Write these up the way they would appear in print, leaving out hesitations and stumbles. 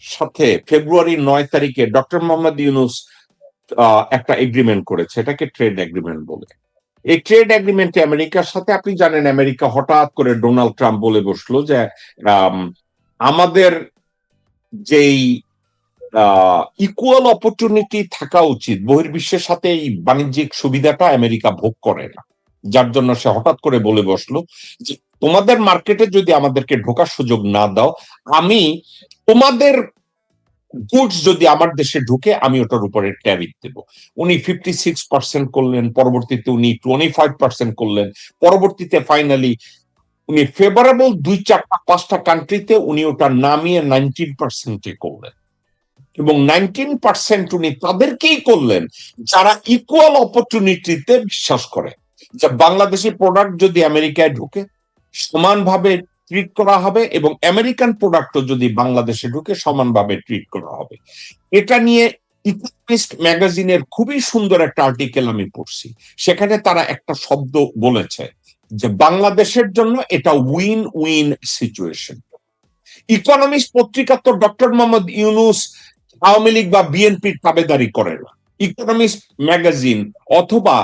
সাথে ফেব্রুয়ারি 9 তারিখে ডক্টর মোহাম্মদ ইউনুস একটা এগ্রিমেন্ট করেছে, এটাকে ট্রেড এগ্রিমেন্ট বলে। এই ট্রেড এগ্রিমেন্টে আমেরিকার সাথে, আপনি জানেন আমেরিকা হঠাৎ করে ডোনাল্ড ট্রাম্প বলে বসলো যে আমাদের যেই ইকুয়াল অপরচুনিটি থাকা উচিত, বহির্বিশ্বের সাথে এই বাণিজ্যিক সুবিধাটা আমেরিকা ভোগ করে না, যার জন্য সে হঠাৎ করে বলে বসলো যে তোমাদের মার্কেটে যদি আমাদেরকে ঢোকার সুযোগ না দাও, আমি তোমাদের গুডস যদি আমার দেশে ঢুকে আমি ওটার উপরে ট্যারিফ দেবো। উনি 56% করলেন, পরবর্তীতে উনি 25% করলেন, পরবর্তীতে ফাইনালি উনি ফেভারেবল 2-4-5টা কান্ট্রিতে উনি ওটা নামিয়ে 19% করলেন। এবং 19% উনি তাদেরকেই করলেন যারা ইকুয়াল অপরচুনিটিতে বিশ্বাস করে, যে বাংলাদেশি প্রোডাক্ট যদি আমেরিকায় ঢুকে সমানভাবে ট্রিট করা হবে, এবং আমেরিকান প্রোডাক্টও যদি বাংলাদেশে ঢুকে সমানভাবে ট্রিট করা হবে। এটা নিয়ে ইকোনমিস্ট ম্যাগাজিনের খুবই সুন্দর একটা আর্টিকেল আমি পড়ছি, সেখানে তারা একটা শব্দ বলেছে যে বাংলাদেশের জন্য এটা উইন উইন সিচুয়েশন। ইকোনমিস্ট পত্রিকা তো ডক্টর মোহাম্মদ ইউনুস আওয়ামী লীগ বা বিএনপির তাবেদারি করে না। ইকোনমিস্ট ম্যাগাজিন অথবা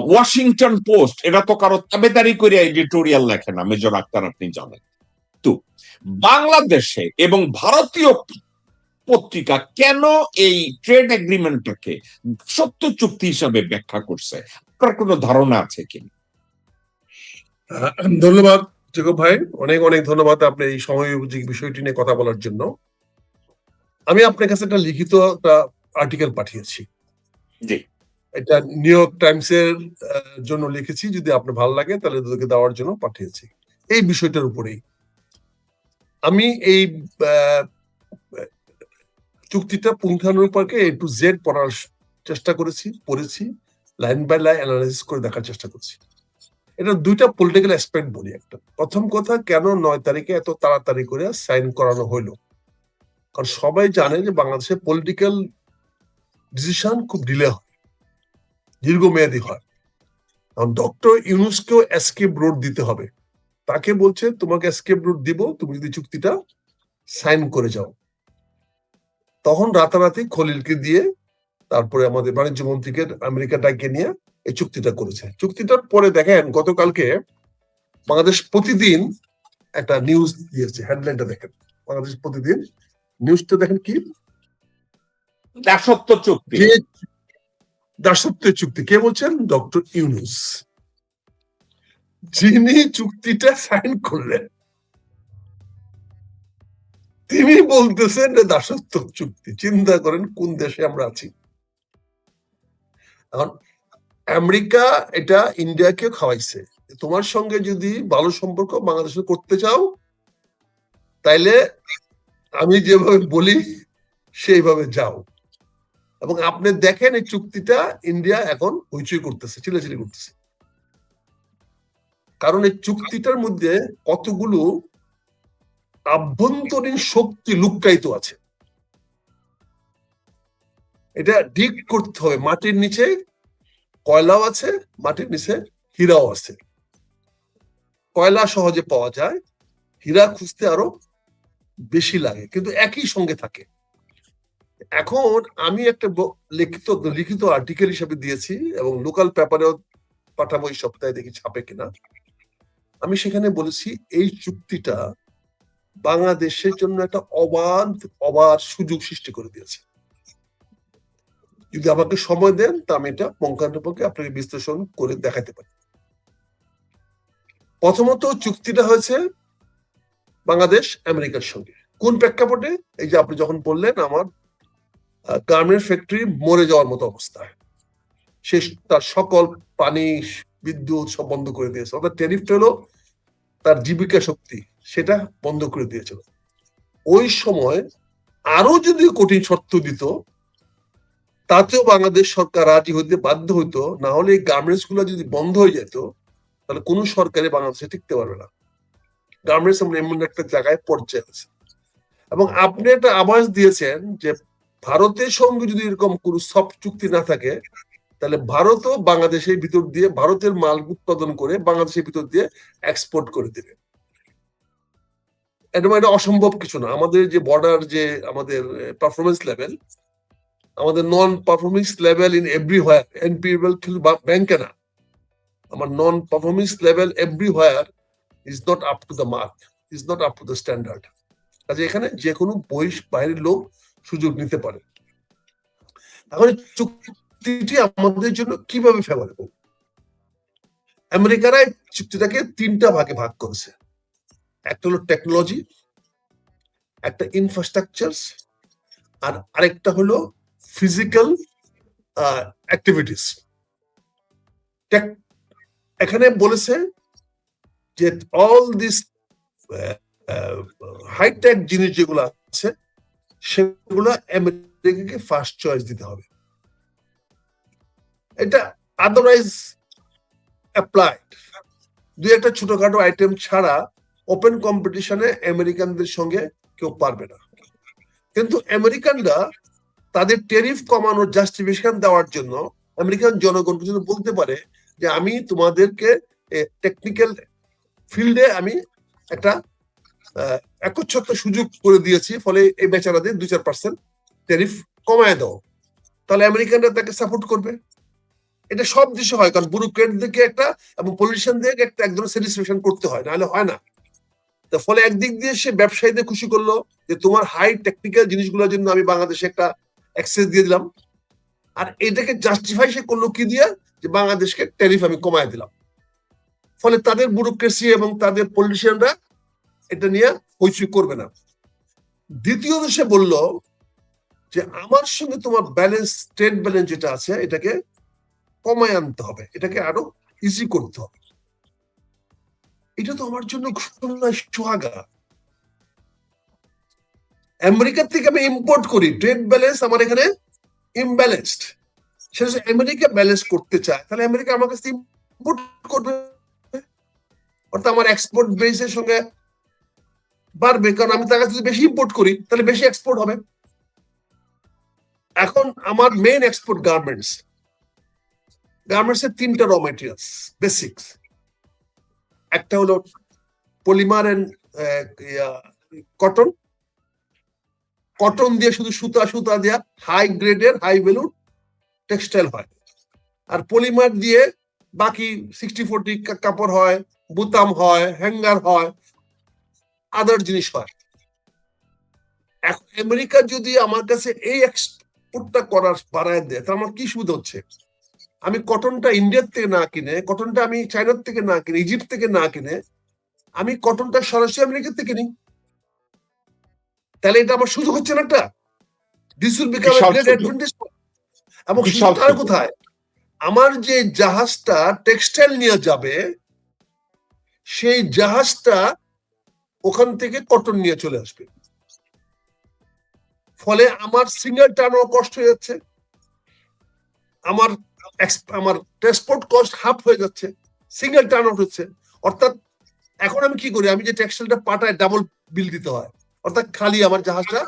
ওয়াশিংটন পোস্ট এরা তো কারো তাবেদারি করে এডিটোরিয়াল লেখে না, মেজর আক্তার আপনি জানেন তো। বাংলাদেশে এবং ভারতীয় পত্রিকা কেন এই ট্রেড এগ্রিমেন্টটাকে সত্য চুক্তি হিসাবে ব্যাখ্যা করছে, আপনার কোনো ধারণা আছে কিনা? ধন্যবাদ জেকব ভাই, অনেক অনেক ধন্যবাদ আপনি এই সময় বিষয়টি নিয়ে কথা বলার জন্য। আমি আপনার কাছে একটা লিখিত একটা আর্টিকেল পাঠিয়েছি, এটা নিউ ইয়র্ক টাইমস এর জন্য লিখেছি, যদি আপনার ভালো লাগে তাহলে তোদেরকে দেওয়ার জন্য পাঠিয়েছি। এই বিষয়টার উপরেই আমি এই চুক্তিটা পুঙ্খানুপুঙ্খে A to Z পড়ার চেষ্টা করেছি, পড়েছি, লাইন বাই লাইন অ্যানালাইসিস করে দেখার চেষ্টা করছি। এটা দুইটা পলিটিক্যাল অ্যাসপেক্ট বলি। একটা, প্রথম কথা, কেন 9 তারিখে এত তাড়াতাড়ি করে সাইন করানো হইলো? কারণ সবাই জানে যে বাংলাদেশে পলিটিক্যাল ডিসিশন খুব ডিলে হয়, দীর্ঘমেয়াদী হয়। কারণ ডক্টর ইউনুসকেও এসকেপ রোড দিতে হবে, তাকে বলছে তোমাকে এসকেপ রোড দিব তুমি যদি চুক্তিটা সাইন করে যাও। তখন রাতারাতি খলিলকে দিয়ে, তারপরে আমাদের বাণিজ্য মন্ত্রীকে আমেরিকা ডাকে নিয়ে এই চুক্তিটা করেছে। চুক্তিটার পরে দেখেন গতকালকে বাংলাদেশ প্রতিদিন একটা নিউজ দিয়েছে, হেডলাইনটা দেখেন, বাংলাদেশ প্রতিদিন নিউজটা দেখেন কি, দাসত্ব চুক্তি। দাসত্ব চুক্তি কে বলছেন? ডক্টর ইউনুস, যিনি চুক্তিটা সাইন করলেন, তিনি বলতেছেন দাসত্ব চুক্তি। চিন্তা করেন কোন দেশে আমরা আছি। এখন আমেরিকা এটা ইন্ডিয়াকে খাওয়াইছে, তোমার সঙ্গে যদি ভালো সম্পর্ক বাংলাদেশে করতে চাও তাইলে আমি যেভাবে বলি সেইভাবে যাও। এবং আপনি দেখেন এই চুক্তিটা ইন্ডিয়া এখন হইচই করতেছে, চিল্লাচিল্লি করতেছে, কারণ এই চুক্তিটার মধ্যে কতগুলো আভ্যন্তরীণ শক্তি লুক্কায়িত আছে। এটা ডিগ করতে হবে, মাটির নিচে কয়লাও আছে, মাটির নিচে হীরাও আছে। কয়লা সহজে পাওয়া যায়, হীরা খুঁজতে আরো বেশি লাগে, কিন্তু একই সঙ্গে থাকে। এখন আমি একটা লিখিত আর্টিকেল হিসেবে দিয়েছি এবং লোকাল পেপারেও পাঠাবো এই সপ্তাহে, দেখি ছাপে কিনা। আমি সেখানে বলেছি এই চুক্তিটা বাংলাদেশের জন্য একটা অবাধ সুযোগ সৃষ্টি করে দিয়েছে। যদি আমাকে সময় দেন তা আমি এটা পুঙ্খানুপুঙ্খে আপনাকে বিশ্লেষণ করে দেখাতে পারি। প্রথমত, চুক্তিটা হয়েছে বাংলাদেশ আমেরিকার সঙ্গে। কোন প্রেক্ষাপটে? এই যে আপনি যখন বললেন আমার গার্মেন্ট ফ্যাক্টরি মরে যাওয়ার মতো অবস্থা, সে তার সকল পানি বিদ্যুৎ সব বন্ধ করে দিয়েছে, অর্থাৎ ট্যারিফটা হলো তার জীবিকা শক্তি, সেটা বন্ধ করে দিয়েছিল। ওই সময় আরো যদি কঠিন শর্ত দিত তাতেও বাংলাদেশ সরকার রাজি হইতে বাধ্য হইতো, না হলে এই গার্মেন্টস গুলো যদি বন্ধ হয়ে যেত তাহলে কোন সরকারে বাংলাদেশে টিকতে পারবে না। গার্মেন্টস এমন একটা জায়গায় পর্যায়ে আছে। এবং আপনি একটা আভাস দিয়েছেন যে ভারতের সঙ্গে যদি এরকম কোন সফট চুক্তি না থাকে তাহলে ভারতও বাংলাদেশের ভিতর দিয়ে ভারতের মাল উৎপাদন করে বাংলাদেশের ভিতর দিয়ে এক্সপোর্ট করে দেবে। এটা অসম্ভব কিছু না। আমাদের যে বর্ডার, যে আমাদের পারফরমেন্স লেভেল, আমাদের non performance level in everywhere, NPL শুধু ব্যাংকে না, আমার non performance level everywhere is not up to the mark, is not up to the standard. কাজে এখানে যে কোনো বাইরের লোক সুযোগ নিতে পারে। এখন চুক্তিটি আমাদের জন্য কিভাবে ফেভারেবল? আমেরিকারা চুক্তিটাকে 3টা ভাগে ভাগ করেছে। একটা হলো টেকনোলজি, একটা ইনফ্রাস্ট্রাকচার, আর আরেকটা হলো ফিজিক্যাল অ্যাক্টিভিটিস। এখানে বলেছে যে অল দিস হাইটেক জিনিস যেগুলো আছে সেগুলো আমেরিকাকে ফার্স্ট চয়েস দিতে হবে। এটা আদারওয়াইজ অ্যাপ্লাইড। দুই একটা ছোটখাটো আইটেম ছাড়া ওপেন কম্পিটিশনে আমেরিকানদের সঙ্গে কেউ পারবে না। কিন্তু আমেরিকানরা তাদের ট্যারিফ কমানোর জাস্টিফিকেশন দেওয়ার জন্য আমেরিকান জনগণকে যদি বলতে পারে যে আমি তোমাদেরকে টেকনিক্যাল ফিল্ডে আমি একটা একচ্ছত্র সুযোগ করে দিয়েছি, ফলে এই বেচারাদের 2-4% ট্যারিফ কমায় দাও, তাহলে আমেরিকানরা তাকে সাপোর্ট করবে। এটা সব দেশে হয়, কারণ ব্যুরোক্রেটদেরকে একটা এবং পলিটিশিয়ানদেরকে একটা একদম স্যাটিসফ্যাকশন করতে হয়, নাহলে হয় না। ফলে একদিক দিয়ে সে ব্যবসায়ীদের খুশি করলো যে তোমার হাই টেকনিক্যাল জিনিসগুলোর জন্য আমি বাংলাদেশে একটা অ্যাক্সেস দিয়ে দিলাম, আর এটাকে জাস্টিফাই সে করলো কি দিয়ে, যে বাংলাদেশকে ট্যারিফ আমি কমায় দিলাম। ফলে তাদের ব্যুরোক্রেসি এবং তাদের পলিটিশিয়ানরা এটা নিয়ে হইচই করবে না। দ্বিতীয়ত সে বলল যে আমার সঙ্গে তোমার ব্যালেন্স, ট্রেড ব্যালেন্স যেটা আছে এটাকে কমায় আনতে হবে, এটাকে আরো ইজি করতে হবে। এটা তো আমার জন্য সোহাগা। আমেরিকার থেকে আমি ইম্পোর্ট করি, ট্রেড ব্যালেন্স আমার এখানে ইমব্যালেন্সড। সেটা আমেরিকা ব্যালেন্স করতে চায়, তাহলে আমেরিকা আমার কাছে ইম্পোর্ট করবে, অর্থাৎ আমার এক্সপোর্ট বেসের সঙ্গে বাড়বে, কারণ আমি তার কাছে যদি বেশি ইম্পোর্ট করি তাহলে বেশি এক্সপোর্ট হবে। এখন আমার মেইন এক্সপোর্ট গার্মেন্টস। গার্মেন্টসের 3টা র মেটেরিয়ালস বেসিক্স। একটা হলো পলিমার এন্ড কটন। কটন দিয়ে শুধু সুতা দেওয়া হাই গ্রেডের হাই ভ্যালু টেক্সটাইল হয়, আর পলিমার দিয়ে বাকি 60-40 কাপড় হয়, বুতাম হয়, হ্যাঙ্গার হয়, আদার জিনিস হয়। এখন আমেরিকা যদি আমার কাছে এই এক্সপোর্টটা করার বাড়ায় দেয়, তাহলে আমার কি সুবিধা হচ্ছে? আমি কটনটা ইন্ডিয়ার থেকে না কিনে, কটনটা আমি চায়নার থেকে না কিনে, ইজিপ্ট থেকে না কিনে, আমি কটনটা সরাসরি আমেরিকার থেকে নিই, তাহলে এটা আমার সুযোগ হচ্ছে না একটা? This will become a great advantage. এবং সুযোগটা কোথায়? আমার যে জাহাজটা টেক্সটাইল নিয়ে যাবে, সেই জাহাজটা ওখান থেকে কটন নিয়ে চলে আসবে, ফলে আমার সিঙ্গেল টার্ন কষ্ট হয়ে যাচ্ছে, আমার ট্রান্সপোর্ট কস্ট হাফ হয়ে যাচ্ছে, সিঙ্গেল টার্ন আউট হচ্ছে। অর্থাৎ এখন আমি কি করি, আমি যে টেক্সটাইলটা পাঠায় ডাবল বিল দিতে হয়, অর্থাৎ খালি আমার জাহাজটা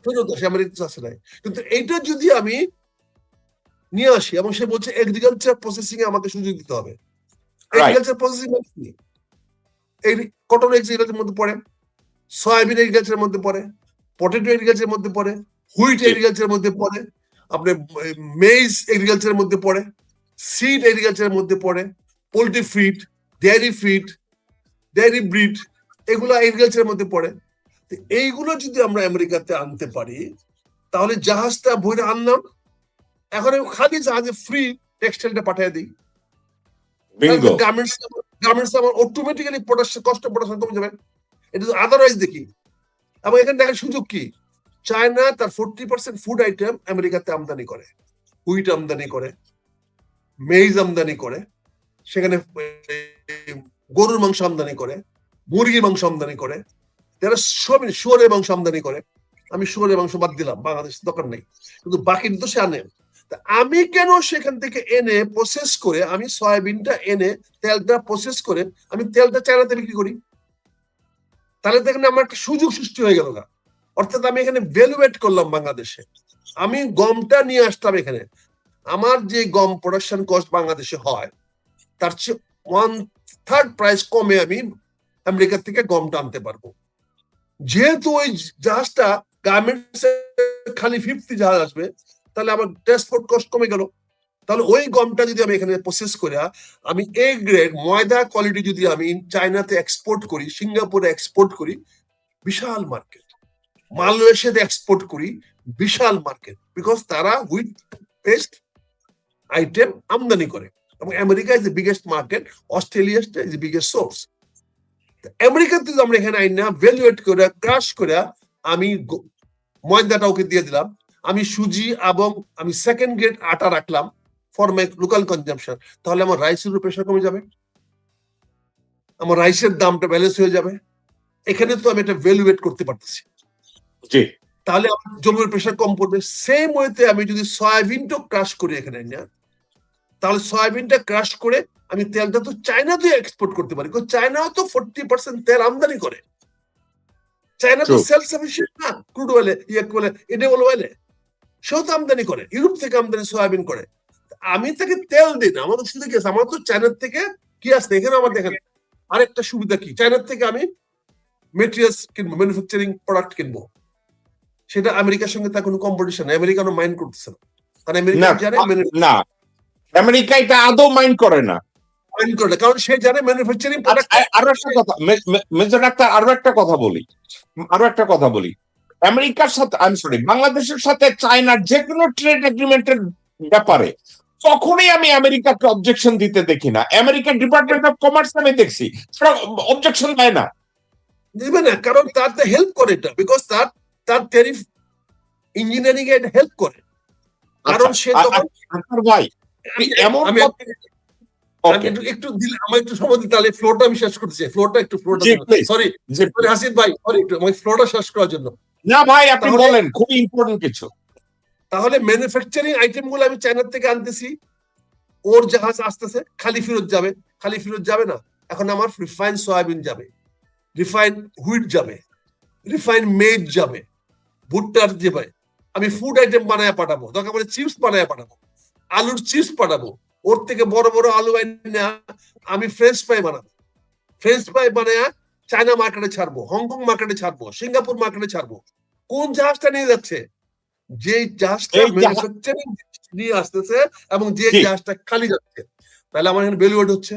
ফেরত আসে, আমার আসে নাই। কিন্তু এইটা যদি আমি নিয়ে আসি এবং সে বলছে এগ্রিকালচার প্রসেসিং এ আমাকে সুযোগ দিতে হবে, এগ্রিকালচার প্রসেসিং এই কটন এগ্রিকালচারের মধ্যে পড়ে, সয়াবিন এগ্রিকালচারের মধ্যে পড়ে, পটেটো এগ্রিকালচারের মধ্যে পড়ে, হুইট এগ্রিকালচারের মধ্যে পড়ে, আপনার মেইজ এগ্রিকালচারের মধ্যে পড়ে, সিড এগ্রিকালচারের মধ্যে পড়ে, পোল্ট্রি ফিড, ডেয়ারি ব্রিড, এগুলো এগ্রিকালচারের মধ্যে পড়ে। এইগুলো যদি আমরা আমেরিকাতে আনতে পারি, তাহলে জাহাজটা বইরে আনলাম, এখন খালি জাহাজে ফ্রি টেক্সটাইলটা পাঠিয়ে দিই, গার্মেন্টস আমার অটোমেটিক্যালি প্রোডাকশন কমে যাবে। এটা আদারওয়াইজ দেখি। এবং এখানে দেখার সুযোগ কি, চায়না তার 40% ফুড আইটেম আমেরিকাতে আমদানি করে, হুইট আমদানি করে, মেইজ আমদানি করে, সেখানে গরুর মাংস আমদানি করে, মুরগির মাংস আমদানি করে, যারা সব শুয়োরের মাংস আমদানি করে। আমি শুয়োরের মাংস বাদ দিলাম, বাংলাদেশ দরকার নেই, কিন্তু বাকি তো সে আনে। আমি কেন সেখান থেকে এনে প্রসেস করে, আমি সয়াবিনটা এনে তেলটা প্রসেস করে আমি তেলটা চায়নাতে বিক্রি করি, তাহলে দেখেন আমার একটা সুযোগ সৃষ্টি হয়ে গেল না। অর্থাৎ আমি এখানে ভ্যালুয়েট করলাম বাংলাদেশে, আমি গমটা নিয়ে আসতাম এখানে, আমার যে গম প্রোডাকশন কস্ট বাংলাদেশে হয় তার চেয়ে 1/3 প্রাইস কমে আমি আমেরিকা থেকে গমটা আনতে পারবো। যেহেতু ওই জাহাজটা গার্মেন্টস খালি 50 জাহাজ আসবে, তাহলে আমার ট্রান্সপোর্ট কস্ট কমে গেল। তাহলে ওই গমটা যদি আমি এখানে প্রসেস করে আমি এ গ্রেড ময়দা কোয়ালিটি যদি আমি চায়নাতে এক্সপোর্ট করি, সিঙ্গাপুরে এক্সপোর্ট করি, বিশাল মার্কেট। মালয়েশিয়াতে এক্সপোর্ট করি, বিশাল মার্কেট, বিকজ তারা হুইট পেস্ট আইটেম আমদানি করে, এবং America is the biggest market, Australia is the biggest source. আমেরিকাতে আমরা এখানে আইনা ভ্যালুয়েট করে ক্রাশ করে আমি ময়দাটা ওকে দিয়ে দিলাম, আমি সুজি এবং আমি সেকেন্ড গ্রেড আটা রাখলাম ফর মাই লোকাল কনজাম্পশন, তাহলে আমার রাইসের উপর প্রেশার কমে যাবে, আমার রাইসের দামটা ব্যালেন্স হয়ে যাবে। এখানে তো আমি একটা ভ্যালুয়েট করতে পারতেছি, তাহলে আমার জমির প্রেশার কম পড়বে। সেম ওয়েতে আমি যদি সয়াবিনটা ক্রাশ করি এখানে না, তাহলে সয়াবিনটা ক্রাশ করে আমি তেলটা তো চায়নাতে এক্সপোর্ট করতে পারি, কারণ চায়নাও তো 40% তেল আমদানি করে। চায়না তো সেলফ সাফিসিয়েন্ট না ক্রুড অয়েলে, এডিবল অয়েলে, সেও তো আমদানি করে, ইউরোপ থেকে আমদানি সয়াবিন করে। আমি তাকে তেল দিই না, আমাদের শুধু কি আছে, আমার তো চায়নার থেকে কি আসছে এখানে। আমার দেখেন আরেকটা সুবিধা কি, চায়নার থেকে আমি মেটেরিয়ালস কিনবো, ম্যানুফ্যাকচারিং প্রোডাক্ট কিনবো, সেটা আমেরিকার সঙ্গে তার কোনো কম্পিটিশন, আমেরিকানও মাইন্ড করতেছে না, কারণ আমেরিকা জানে না, আমেরিকা এটা আদৌ মাইন্ড করে না, মাইন্ড করে, কারণ সে জানে ম্যানুফ্যাকচারিং প্রোডাক্ট। আরো একটা কথা মেজর ডাক্তার, আরো একটা কথা বলি, আমেরিকার সাথে আমি সরি বাংলাদেশের সাথে চায়নার যে কোনো ট্রেড এগ্রিমেন্টের ব্যাপারে তখনই আমি আমেরিকাকে অবজেকশন দিতে দেখি না। আমেরিকার ডিপার্টমেন্ট অফ কমার্স আমি দেখছি অবজেকশন দেয় না, দিবে না, কারণ তার হেল্প করে এটা, বিকজ তার ট্যারিফ ইঞ্জিনিয়ারিং এ হেল্প করে, কারণ সে তখন ভাই এমন একটু দিলে আমার একটু সময় দিতে, তাহলে ফ্লোরটা আমি শেষ করতে চাই, ফ্লোরটা সরি হাসিব ভাই, সরি একটু আমি ফ্লোরটা শেষ করার জন্য। না ভাই আপনি বলেন, খুবই ইম্পর্টেন্ট কিছু। তাহলে ম্যানুফ্যাকচারিং আইটেম গুলো আমি চায়নার থেকে আনতেছি, ওর জাহাজ আসতেছে, খালি ফেরত যাবে না। এখন আমার রিফাইন সয়াবিন যাবে, রিফাইন হুইট যাবে, রিফাইন মেজ যাবে, ভুট্টার যাবে, আমি ফুড আইটেম বানায় পাঠাবো, দরকার পড়ে চিপস বানায় পাঠাবো, আলুর চিপস পাঠাবো, ওর থেকে বড় বড় আলু আমি ফ্রেঞ্চ ফ্রাই বানাবো, ফ্রেঞ্চ ফ্রাই বানায় চায়না মার্কেটে ছাড়বো, হংকং মার্কেটে ছাড়বো, সিঙ্গাপুর মার্কেটে ছাড়বো। কোন জাহাজটা নিয়ে যাচ্ছে? যে জাহাজটা ম্যানুফ্যাকচারিং নিয়ে আসতেছে এবং যে জাহাজটা খালি যাচ্ছে। তাহলে আমার এখানে ভ্যালু এড হচ্ছে,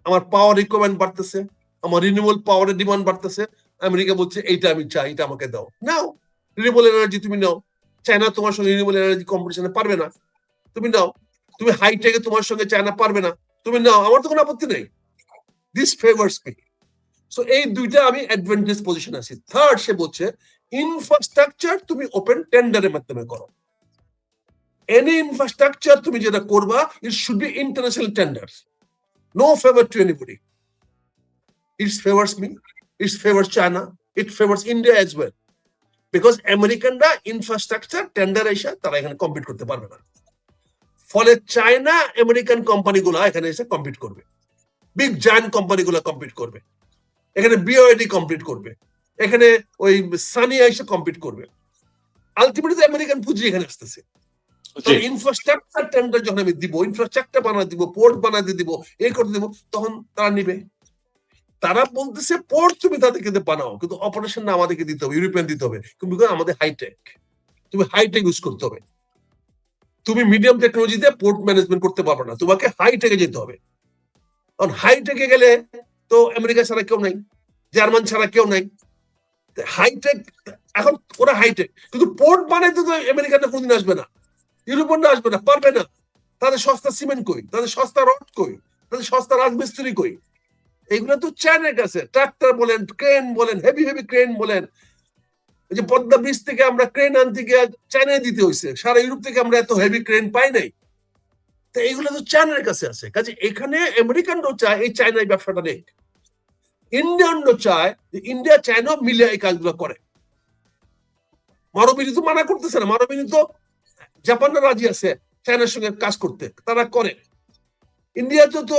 আমার পাওয়ার রিকোয়ারমেন্ট বাড়তেছে, আমার রিনিউয়েবল পাওয়ারের ডিমান্ড বাড়তেছে। আমেরিকা বলছে এইটা আমি চাই, এটা আমাকে দাও, নাও রিনিউয়েবল এনার্জি তুমি নাও। চায়না তোমার সঙ্গে রিনিউয়েবল এনার্জি কম্পিটিশনে পারবে না, তুমি নাও। তুমি হাইটেকে তোমার সঙ্গে চায়না পারবে না, তুমি নাও, আমার তো কোনো আপত্তি নেই। This favours me. সো এই দুইটা আমি অ্যাডভান্টেজ পজিশন আছি। থার্ড সে বলছে ইনফ্রাস্ট্রাকচার তুমি ওপেন টেন্ডারের মাধ্যমে করো। এনি ইনফ্রাস্ট্রাকচার তুমি যেটা করবা, it should be international tender, no favour to anybody. It favours me, it favours China, it favours India as well, because আমেরিকানরা ইনফ্রাস্ট্রাকচার টেন্ডার এসে তারা এখানে কম্পিট করতে পারবে না। ফলে চায়না আমেরিকান কোম্পানিগুলো এখানে এসে কম্পিট করবে, বিগ জায়ান্ট কোম্পানিগুলো কম্পিট করবে, এখানে বিওআইডি কম্পিট করবে, এখানে ওই সানিয়া এসে কম্পিট করবে। আলটিমেটলি আমেরিকান পুঁজি এখানে আসতেছে। ইনফ্রাস্ট্রাকচার টেন্ডার যখন আমি দিব, ইনফ্রাস্ট্রাকচার বানাতে দিব, পোর্ট বানাতে দিব, এই করতে দিব, তখন তারা নিবে। তারা বলতেছে পোর্ট তুমি তাদেরকে বানাও, কিন্তু অপারেশন না আমাদেরকে দিতে হবে, ইউরোপিয়ান দিতে হবে, কিন্তু আমাদের হাইটেক, তুমি হাইটেক ইউজ করতে হবে। তুমি মিডিয়াম টেকনোলজিতে পোর্ট ম্যানেজমেন্ট করতে পারবে না, তোমাকে হাইটেকে যেতে হবে। কারণ হাইটেকে গেলে তো আমেরিকা ছাড়া কেউ নাই, জার্মান ছাড়া কেউ নাই, হাইটেক। এখন ওরা হাইটেক, কিন্তু পোর্ট বানাইতে তো আমেরিকাটা কোনদিন আসবে না, ইউরোপিয়ানরা আসবে না, পারবে না। তাদের সস্তা সিমেন্ট কই, তাদের সস্তা রড কই, তাদের সস্তা রাজমিস্ত্রি কই? এগুলো তো চায়নার কাছে। ট্রাক্টর বলেন, ক্রেন বলেন, হেভি ক্রেন বলেন, যে পদ্মা ব্রিজ থেকে আমরা ক্রেন আনতে গিয়ে চায়নায় দিতে হয়েছে, সারা ইউরোপ থেকে আমরা এত হেভি ক্রেন পাই নাই। তো এইগুলো তো চায়নার কাছে আছে। কাজে এখানে আমেরিকানরাও চায় এই চায়নার ব্যবসাটা নেই, ইন্ডিয়ানরাও চায় যে ইন্ডিয়া চায়না মিলে এই কাজগুলো করে। মানবিনী তো মানা করতেছে না, মানবিনী তো জাপানরা রাজি আছে চায়নার সঙ্গে কাজ করতে, তারা করে। ইন্ডিয়াতে তো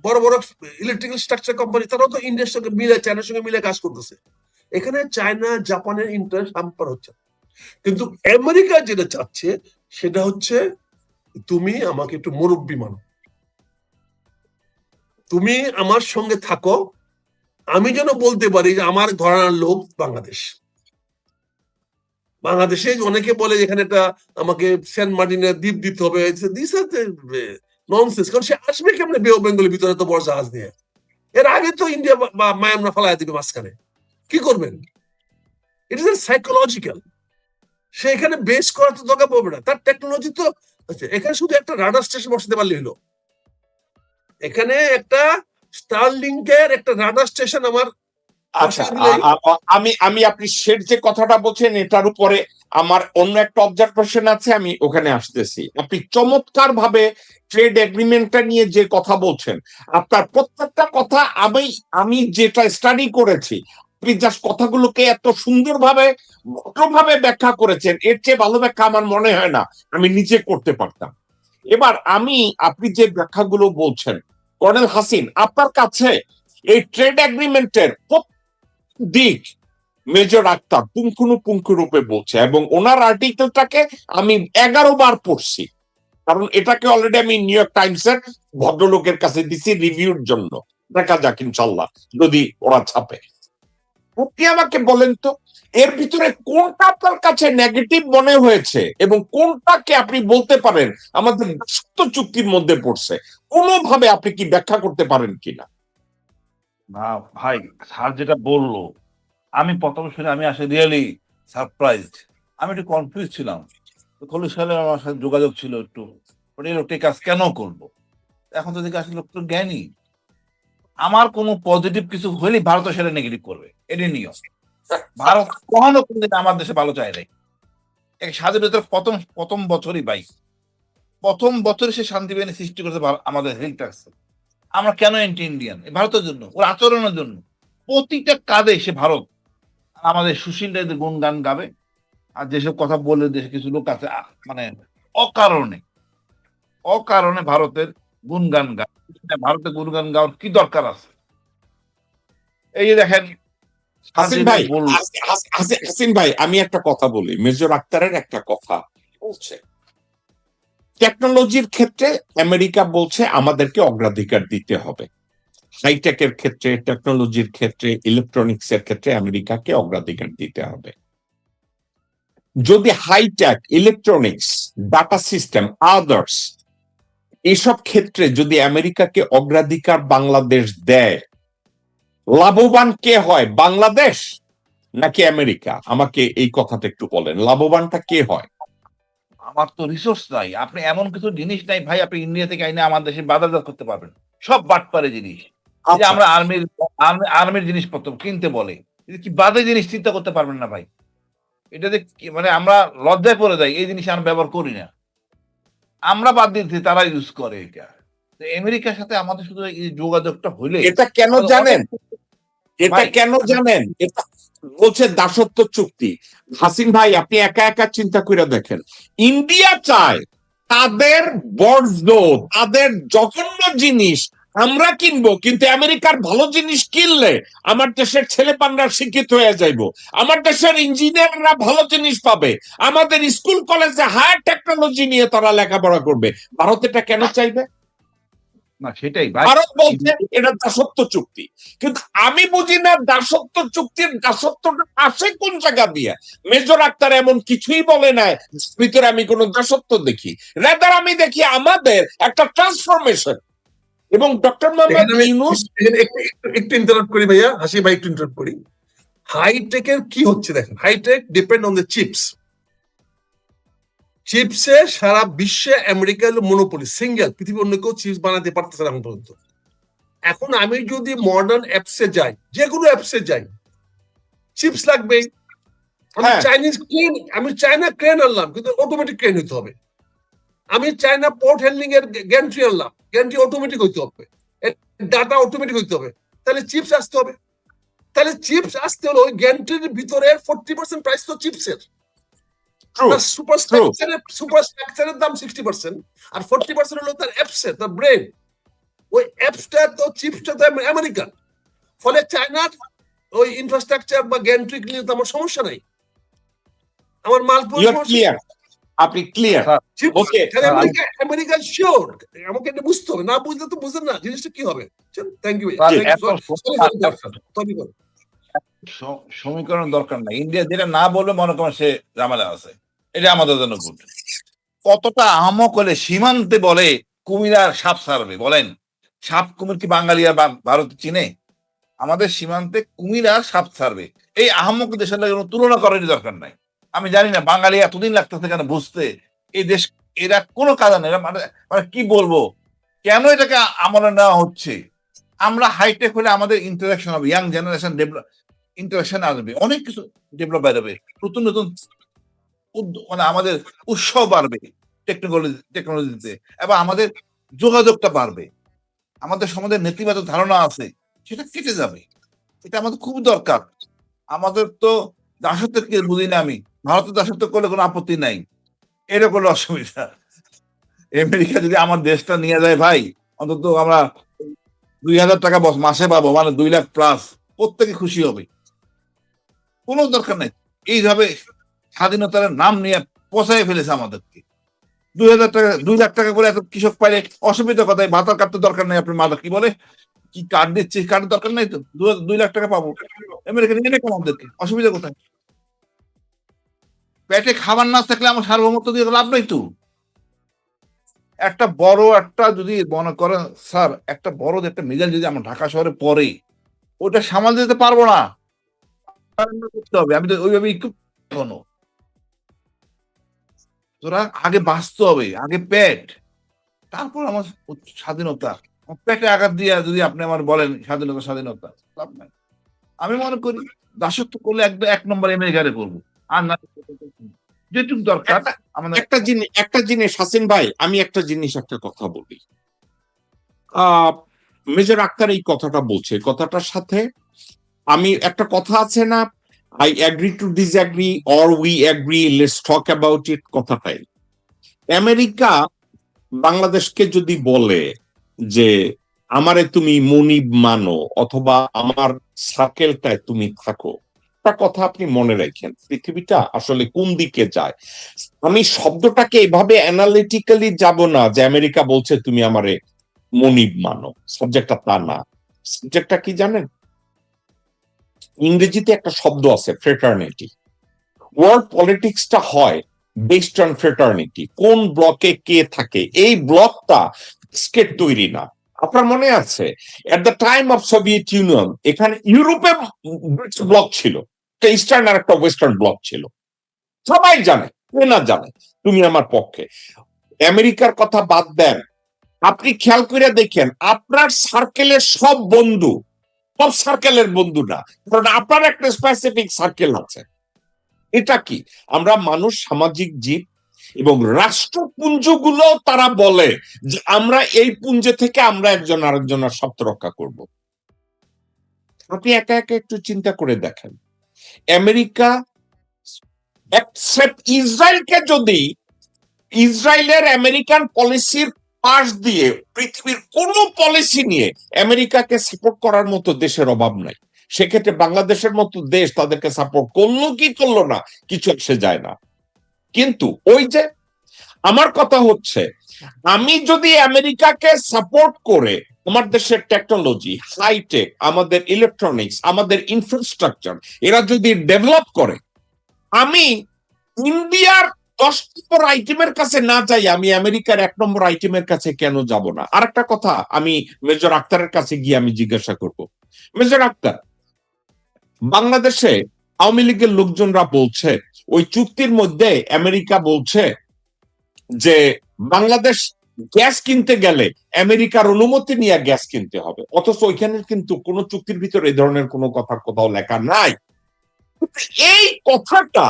বড় বড় ইলেকট্রিক্যাল স্ট্রাকচার কোম্পানি, তারাও তো ইন্ডিয়ার সঙ্গে মিলে, চায়নার সঙ্গে মিলে কাজ করতেছে। এখানে চায়না জাপানের ইন্টারেস্ট হাম্পার হচ্ছে। কিন্তু আমেরিকা যেটা চাচ্ছে সেটা হচ্ছে তুমি আমাকে একটু মুরব্বী মানো, তুমি আমার সঙ্গে থাকো, আমি যেন বলতে পারি যে আমার ঘরানার লোক বাংলাদেশে অনেকে বলে এখানে একটা আমাকে সেন্ট মার্টিনের দ্বীপ দিতে হবে, দিস আর ননসেন্স। কারণ সে আসবে কেমনে বে অফ বেঙ্গলের ভিতরে তো বড় জাহাজ নিয়ে? এর আগে তো ইন্ডিয়া বা মায়ানমার ফালাইয়া দিবে মাঝখানে, কি করবেন? It is psychological. সে এখানে বেস করা তো দরকার পড়বে না, তার টেকনোলজি তো আছে। এখানে শুধু একটা রাডার স্টেশন বসাতে পারলে হলো। এখানে একটা স্টারলিংকের একটা রাডার স্টেশন আমার আচ্ছা, আমি আমি আপনি শের যে কথাটা বলছেন এটার উপরে আমার অন্য একটা অবজারভেশন আছে, আমি ওখানে আসতেছি। আপনি চমৎকার ভাবে ট্রেড এগ্রিমেন্টটা নিয়ে যে কথা বলছেন, আপনার প্রত্যেকটা কথা আমি আমি যেটা স্টাডি করেছি, আপনি জাস্ট কথাগুলোকে এত সুন্দরভাবে ভদ্রভাবে ব্যাখ্যা করেছেন, এর চেয়ে ভালো ব্যাখ্যা আমার মনে হয় না আমি নিজে করতে পারতাম। এবার আমি, আপনি যে ব্যাখ্যাগুলো বলছেন কর্নেল হাসিন, আপনার কাছে এই ট্রেড এগ্রিমেন্টের দিক মেজর আক্তার পুঙ্খানুপুঙ্খ রূপে বলছে, এবং ওনার আর্টিকেলটাকে আমি 11 বার পড়ছি, কারণ এটাকে অলরেডি আমি নিউ ইয়র্ক টাইমসের ভদ্রলোকের কাছে দিছি রিভিউর জন্য। দেখা যাক ইনশাল্লাহ যদি ওরা ছাপে। আপনি আমাকে বলেন তো, এর ভিতরে কোনটা আপনার কাছে নেগেটিভ মনে হয়েছে এবং কোনটাকে আপনি বলতে পারেন আমাদের দাসত্ব চুক্তির মধ্যে পড়ছে? কোনোভাবে আপনি কি ব্যাখ্যা করতে পারেন কিনা? না ভাই, স্যার যেটা বললো আমি প্রথম শুনে আমি আসলে রিয়েলি সারপ্রাইজড। আমি একটু কনফিউজ ছিলাম। তো খলিল সাহেব আমার সাথে যোগাযোগ ছিল একটু, এই লোকটা এই কাজ কেন করবো? এখন তো দেখি আসলে লোক তো জ্ঞানী। আমার কোনো পজিটিভ কিছু হলে ভারত সেটা নেগেটিভ করবে, এটি নিয়ম। ভারত কখনো কোনদিন আমার দেশে ভালো চায় নাই। এক স্বাধীনতার প্রথম প্রথম বছরই ভাই, প্রথম বছরই সে শান্তি বাহিনী সৃষ্টি করেছে আমাদের হিল ট্যাক্স। আমরা কেন এন্টি ইন্ডিয়ান? ভারতের জন্য, ওর আচরণের জন্য। প্রতিটা কাজে সে ভারত আমাদের সুশীলদের গুণগান গাবে। আর যেসব কথা বলে দেশে কিছু লোক আছে মানে অকারণে অকারণে ভারতের গুণগান গায়। ভারতের গুণগান গাওয়ার কি দরকার আছে? এই যে দেখেন হাসিন ভাই, হাসিন ভাই, আমি একটা কথা বলি। মেজর আক্তারের একটা কথা বলছে, টেকনোলজির ক্ষেত্রে আমেরিকা বলছে আমাদেরকে অগ্রাধিকার দিতে হবে। হাইটেকের ক্ষেত্রে, টেকনোলজির ক্ষেত্রে, ইলেকট্রনিক্স এর ক্ষেত্রে আমেরিকাকে অগ্রাধিকার দিতে হবে। যদি hitech, electronics, data system, others এসব ক্ষেত্রে যদি আমেরিকাকে অগ্রাধিকার বাংলাদেশ দেয়, লাভবান কে হয়, বাংলাদেশ নাকি আমেরিকা? আমাকে এই কথাটা একটু বলেন, লাভবানটা কে হয়? আমার তো রিসোর্স নাই। আপনি এমন কিছু জিনিস নাই ভাই, আপনি ইন্ডিয়া থেকে আইনে আমার দেশে বাজারজাত করতে পারবেন। সব বাটপারে জিনিস। এই যে আমরা আর্মির জিনিসপত্র কিনতে বলে, কি বাজে জিনিস চিন্তা করতে পারবেন না ভাই। এটাতে মানে আমরা লজ্জায় পড়ে যাই, এই জিনিস আমরা ব্যবহার করি না। আমরা বাদ দিচ্ছি, তারা ইউজ করে এটা। আমেরিকার সাথে আমাদের শুধু এই যোগাযোগটা হইলে এটা কেন জানেন? এটা কেন জানেন? এটা বলছে দাসত্ব চুক্তি। হাসিন ভাই, আপনি একা একা চিন্তা করে দেখেন, ইন্ডিয়া চায় তাদের বর্জ্য, তাদের জঘন্য জিনিস আমরা কিনবো, কিন্তু আমেরিকার ভালো জিনিস কিনলে আমার দেশের ছেলেপানরা শিক্ষিত হয়ে যাইব, আমার দেশের ইঞ্জিনিয়াররা ভালো জিনিস পাবে, আমাদের স্কুল কলেজে হায়ার টেকনোলজি নিয়ে তারা লেখাপড়া করবে। ভারত এটা কেন চাইবে? না সেটাই ভাই, ভারত বলছে এটা দাসত্ব চুক্তি, কিন্তু আমি বুঝি না দাসত্ব চুক্তির দাসত্বটা আসে কোন জায়গা দিয়ে। মেজর আক্তার এমন কিছুই বলে নাই ভিতরে আমি কোন দাসত্ব দেখি, রাদার আমি দেখি আমাদের একটা ট্রান্সফরমেশন। এবং ডক্টর মোহাম্মদ ইউনূস, একটু ইন্টারাপ্ট করি ভাইয়া, হাসি ভাই একটু ইন্টারাপ্ট করি। হাইটেকের কি হচ্ছে দেখেন, hi-tech depend on the chips. চিপসে সারা বিশ্বে আমেরিকা হলো মনোপলি, সিঙ্গেল, পৃথিবীর অন্য কেউ চিপস বানাতে পারতেছে না এখন পর্যন্ত। এখন আমি যদি মডার্ন অ্যাপসে যাই, যে কোনো অ্যাপসে যাই, চিপস লাগবে। আমি চাইনিজ ক্রেন, আমি চায়না ক্রেন আনলাম, কিন্তু অটোমেটিক ক্রেন হইতে হবে। আমি চায়না পোর্ট হ্যান্ডলিং এর গ্যান্ট্রি আনলাম, গ্যান্ট্রি অটোমেটিক হইতে হবে, ডাটা অটোমেটিক হইতে হবে। তাহলে চিপস আসতে হবে। তাহলে চিপস আসতে হলে ওই গ্যান্ট্রির ভিতরে 40% প্রাইস তো চিপসের। সুপার স্ট্রাকচারের দাম 60%, আর 40% হলো তার অ্যাপসের, তার ব্রেন। ওই অ্যাপসটা তো চিপসটা তো আমেরিকান। ফলে চায়নার ওই ইনফ্রাস্ট্রাকচার বা গ্যান্ট্রিক নিয়ে তো আমার সমস্যা নাই, আমার মাল আপনি ক্লিয়ার? স্যার, ওকে, আমেরিকা শিওর, আমাকে এটা বুঝতে হবে, না বুঝলে তো বুঝেন না জিনিসটা কি হবে। থ্যাংক ইউ, স্যার, থ্যাংক এত ইউ। সমীকরণ দরকার নাই। ইন্ডিয়া যেটা না বলবে মনে করেন সে ঝামেলা আছে, এটা আমাদের জন্য গুড। কতটা আহমক হলে সীমান্তে বলে কুমির আর সাপ ছাড়বে? বলেন, সাপ কুমির কি বাঙালি আর ভারত চিনে? আমাদের সীমান্তে কুমির আর সাপ ছাড়বে, এই আহমক দেশের লাগে কোনো তুলনা করারই দরকার নাই। আমি জানি না বাঙালি এতদিন লাগতেছে কেন বুঝতে, এই দেশ এরা কোনো কাজ নেই, এরা মানে মানে কি বলবো, কেন এটাকে আমলে নেওয়া হচ্ছে? আমরা হাইটেক হলে আমাদের ইন্টারাকশন হবে, ইয়াং জেনারেশন ইন্টারাকশন আসবে, অনেক কিছু ডেভেলপ বেরোবে, নতুন নতুন মানে আমাদের উৎসাহ বাড়বে টেকনোলজিতে, এবং আমাদের যোগাযোগটা বাড়বে, আমাদের সমাজের নেতিবাচক ধারণা আছে সেটা কেটে যাবে। এটা আমাদের খুব দরকার। আমাদের তো দাসত্বের কি বুঝি না আমি, ভারতের দাসত্ব করলে কোনো আপত্তি নাই, এটা কোনো অসুবিধা। আমেরিকা যদি আমার দেশটা নিয়ে যায় ভাই, অন্তত আমরা 2,000 টাকা মাসে পাবো, মানে 2 লাখ প্লাস, প্রত্যেকে খুশি হবে, কোনো দরকার নাই। এইভাবে স্বাধীনতার নাম নিয়ে পচাই ফেলেছে আমাদেরকে। 2,000 টাকা 2 লাখ টাকা করে এত কৃষক পাইলে অসুবিধা কথায়, ভাতার কার্ড তো দরকার নাই। আপনার মাদা কি বলে, কি কার্ড দিচ্ছে, কার্ড দরকার নাই তো, 2 লাখ টাকা পাবো, আমেরিকা নিয়ে নেই আমাদেরকে, অসুবিধা কোথায়? পেটে খাবার না থাকলে আমার সার্বভৌমত্ব দিয়ে লাভ নাই তো। একটা বড় একটা যদি মনে করেন স্যার, একটা বড় একটা মিজাইল যদি আমার ঢাকা শহরে পড়ে, ওটা সামাল দিতে পারবো না, করতে হবে। আমি তো ওইভাবে কোনো, তোরা আগে বাঁচতে হবে, আগে পেট, তারপর আমার স্বাধীনতা। পেটে আঘাত দিয়ে যদি আপনি আমার বলেন স্বাধীনতা স্বাধীনতা, লাভ নাই। আমি মনে করি দাসত্ব করলে একদম 1 নম্বর আমেরিকারে করবো, আর না যেটুকু দরকার আমাদের। একটা জিনিস হাসিন ভাই, আমি একটা কথা বলি। মেজর আক্তার এই কথাটা বলছে, কথাটার সাথে আমি একটা কথা আছে না, I agree to disagree or we agree, let's talk about it, কথাটাই। আমেরিকা বাংলাদেশকে যদি বলে যে আমারে তুমি মনিব মানো অথবা আমার সার্কেলটায় তুমি থাকো, একটা কথা আপনি মনে রাখেন, পৃথিবীটা আসলে কোন দিকে যায়। আমি শব্দটাকে এভাবে অ্যানালিটিক্যালি যাব না যে আমেরিকা বলছে তুমি আমারে মনিব মানো, সাবজেক্টটা তা না। সাবজেক্টটা কি জানেন? ইংরেজিতে একটা শব্দ আছে, ফ্রেটার্নিটি। ওয়ার্ল্ড পলিটিক্সটা হয় বেসড অন ফ্রেটার্নিটি, কোন ব্লকে কে থাকে, এই ব্লকটা স্কেট তৈরি না। আপনার মনে আছে at the time of Soviet union, এখানে ইউরোপে ব্লক ছিল, একটা ইস্টার্ন আর একটা ওয়েস্টার্ন ব্লক ছিল, সবাই জানে, কে না জানে, তুমি আমার পক্ষে। আমেরিকার কথা বাদ দেন, আপনি খেয়াল করে দেখেন আপনার সার্কেলের সব বন্ধু সব সার্কেলের বন্ধু না, কারণ আপনার একটা স্পেসিফিক সার্কেল আছে। এটা কি, আমরা মানুষ সামাজিক জীব, এবং রাষ্ট্রপুঞ্জগুলো তারা বলে যে আমরা এই পুঞ্জে থেকে আমরা একজন আরেকজনের স্বার্থ রক্ষা করব। আপনি একা একা একটু চিন্তা করে দেখেন, আমেরিকা এক্সেপ্ট ইসরায়েলকে, যদি ইসরায়েলের আমেরিকান পলিসির পাশ দিয়ে পৃথিবীর কোন পলিসি নিয়ে আমেরিকাকে সাপোর্ট করার মতো দেশের অভাব নাই। সেক্ষেত্রে বাংলাদেশের মতো দেশ তাদেরকে সাপোর্ট করলো কি করলো না কিছু এসে যায় না। কিন্তু ওই যে আমার কথা হচ্ছে, আমি যদি আমেরিকাকে সাপোর্ট করে আমার দেশের টেকনোলজি, হাইটেক, আমাদের ইলেকট্রনিক্স, আমাদের ইনফ্রাস্ট্রাকচার এরা যদি ডেভেলপ করে, আমি ইন্ডিয়ার 10 নম্বর আইটেমের কাছে না যাই, আমি আমেরিকার 1 নম্বর আইটেমের কাছে কেন যাব না? আর একটা কথা আমি মেজর আক্তারের কাছে গিয়ে আমি জিজ্ঞাসা করব, মেজর আক্তার, বাংলাদেশে আওয়ামী লীগের লোকজনরা বলছে ওই চুক্তির মধ্যে আমেরিকা বলছে যে বাংলাদেশ গ্যাস কিনতে গেলে আমেরিকার অনুমতি নিয়ে গ্যাস কিনতে হবে, অথচ ওইখানে কিন্তু কোন চুক্তির ভিতরে এই ধরনের কোনো কথা কোথাও লেখা নাই। এই কথাটা